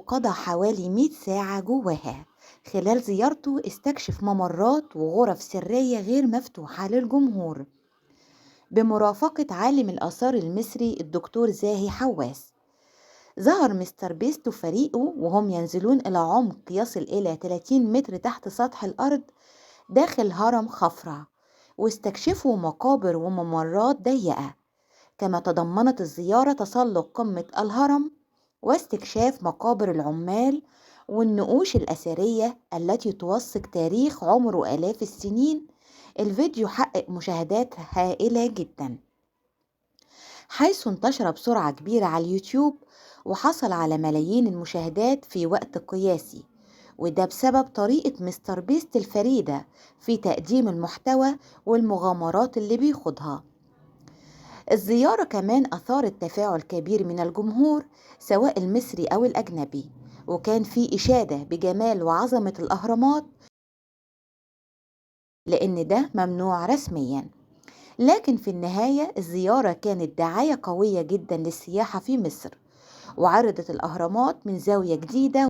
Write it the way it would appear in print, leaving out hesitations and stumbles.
وقضى حوالي 100 ساعة جواها. خلال زيارته استكشف ممرات وغرف سرية غير مفتوحة للجمهور بمرافقة عالم الآثار المصري الدكتور زاهي حواس. ظهر مستر بيست وفريقه وهم ينزلون إلى عمق يصل إلى 30 متر تحت سطح الأرض داخل هرم خفرع، واستكشفوا مقابر وممرات ضيقة. كما تضمنت الزيارة تسلق قمة الهرم واستكشاف مقابر العمال والنقوش الأثرية التي توثق تاريخ عمره آلاف السنين. الفيديو حقق مشاهدات هائلة جدا، حيث انتشر بسرعة كبيرة على اليوتيوب وحصل على ملايين المشاهدات في وقت قياسي، وده بسبب طريقة مستر بيست الفريدة في تقديم المحتوى والمغامرات اللي بيخوضها. الزيارة كمان أثارت تفاعل كبير من الجمهور سواء المصري أو الأجنبي، وكان في إشادة بجمال وعظمة الأهرامات لأن ده ممنوع رسميا. لكن في النهاية الزيارة كانت دعاية قوية جدا للسياحة في مصر، وعرضت الأهرامات من زاوية جديدة